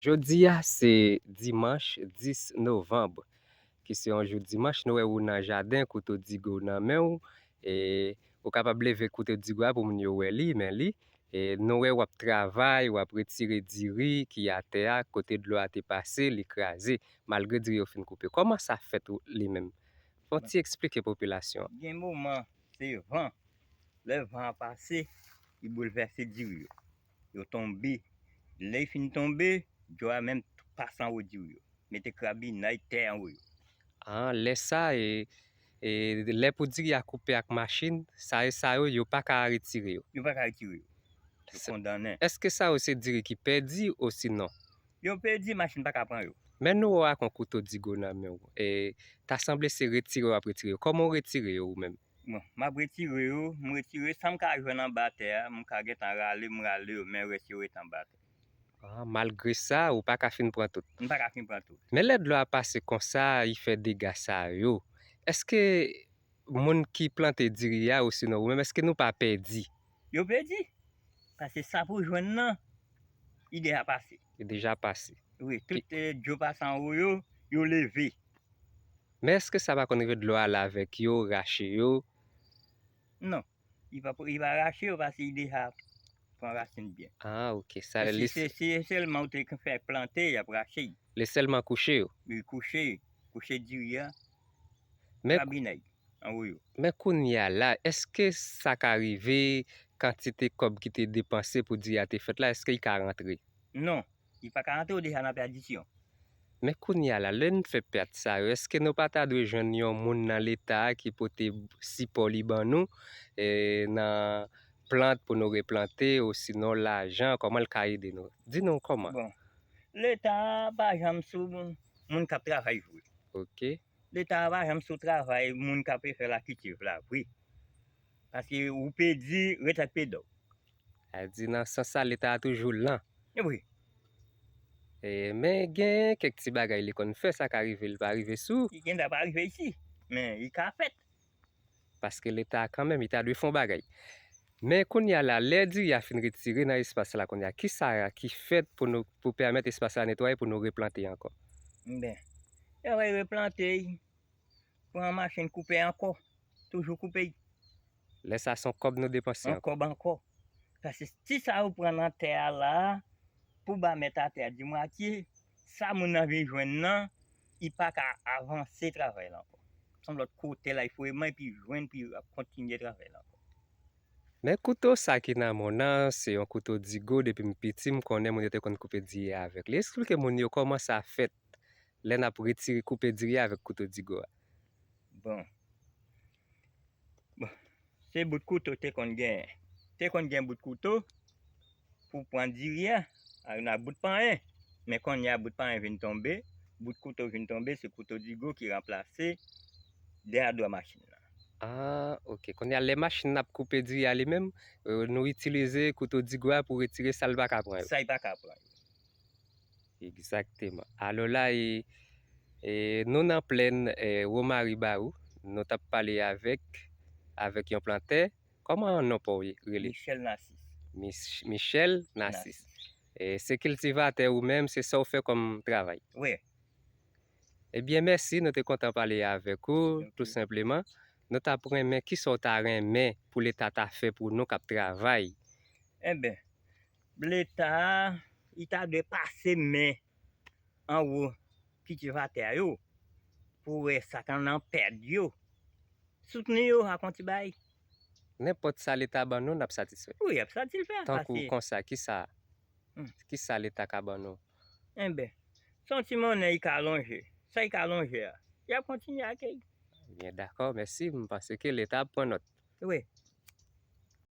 Jodi a, c'est dimanche 10 novembre. Ki se yon jou dimanche, nou ou nan jardin koutou digo nan men ou kapab leve koutou digo a pou moun yo we li, men li. Nou wap travay, wap retire diri ki a te a, kote de lo a te pase, li kraze, malgre diri yo fin koupe. Koman sa fet li men? Fon ti explike populasyon. Gen mouman, se van, le van pase, i bouleverse diri yo. Yo tombe, le fin tombe, yo a même pasan ou diri yo. Mete krabi na te an ou yo. Lè sa lè pou diri a koupe ak machine, sa yo pa ka retire yo. Yo pa ka retire yo. Yo condamné. Eske sa ou se diri ki pedi ou sinon? Yo pedi, machine pa ka pran yo. Men nou ak an koutou digo nan men ou. Ta semble se retire ou ap retire yo. Koman retire yo ou men? Bon, ma retire yo, m retire, sa m ka jwen an bate a, m ka get an rale, m rale yo, men retire tan bate. Malgre sa, ou pa ka fin pran tout. M pa ka fin pran tout. Men lè de lo a pase kon sa, y fe dega sa yo. Eske moun ki plante diri ya ou sinon ou men, eske nou pa pedi? Yo pedi. Parce sa pou jwen nan, i deja pase. Y deja pase. Oui, tout jo pasan ou yo leve. Men eske sa va konre de lo a la vek yo, rache yo? Non, il va rache yo parce il deja pran racine bien. Ok. Ça, c'est seulement ou te fait planter, il a raché. Les seulement couché yo? Il couché diri ya, Men kabinay, an ou yo. Men koun ya la, eske sa ka rive kantite kob ki te depanse pou di a te fet la, eske y ka rentre? Non, il pa ka rentre ou deja nan perdition. Men koun ya la, lè nou fe perte sa yo, eske nou pa ta dwe jwen yon moun nan l'Etat ki pote sipo li ban nou nan plante pou nou replante ou sinon l'ajan, koman l ka ede nou? Di nou koman? Bon, l'Etat pa jam sou moun kap travay vwe. Ok. L'Etat pa jam sou travay moun kap fe la kitiv la vwe. Parce ou pe di retak pe do. A di nan san sa l'Etat a toujou lan. Oui. Men gen kek ti bagay li kon fè, sa ka arrive, li pa arrive sou. Gen da pa arrive ici, men il ka fet. Paske l'Etat kanmem, ita dwe fon bagay. Men kon ya la, lè di ya fin retire nan espase la kon ya, ki sa ki fet pou permette espase la netwaye pou nou replante ankon? Ben, yo va replante, pou an machine coupe ankon, toujou coupe. Lè sa son kob nou depanse ankon. Ankon. Parce si sa ou pran nan terre la, pou ba mettre à terre di moitié, ça moun nan vin jwenn nan, il pas ka avancer travail là encore. Son l'autre côté là, il faut aimer puis joindre puis continuer travail là encore. Men koutou sa ki nan moun nan, se yon koutou digo depi mpiti m konen moun yote kon koupe diri avek. Li explike moun yo koman sa fet lè na pou retire koupe diri avek koutou digo. Bon, se bout koutou te kon gen. Te kon gen bout koutou pou prendre diri ya. On a bout pan mais quand il y a bout pan vient tomber, bout couteau vient tomber, c'est couteau digo qui remplace derrière deux machines là. Ok. Kon ya le machine nap koupe diri a li men, nou itilize koutou digo a pou retire sal baka pran yo. Ça il pas ka pran. Exactement. Alo la, nou nan plen Romari Barou, nou tap pale avek yon planter. Koman nou pou rele? Michel Nassis. Michel Nassis. Se cultivateur ou même, c'est ça ou fait comme travail. Oui. Eh bien, merci, nous te content parler avec vous, Ok. tout simplement. Nous t'apprenons qui sont ta main pour l'État t'a fait pour nous qui travail. Eh bien, l'État, il t'a de passer main en haut cultivateur yo pour ça qu'on en perd yo. Soutenir yo à konti bay. N'importe ça l'État ban nous n'a pas satisfait. Oui, ça il fait. Tant qu'on comme ça, qui ça l'État ka ban nous? Eh bien, sentiment il ka allongé. Ça il ka allongé. Il a continué à accueillir. Bien d'accord, merci. Je pense que l'État prend note. Oui.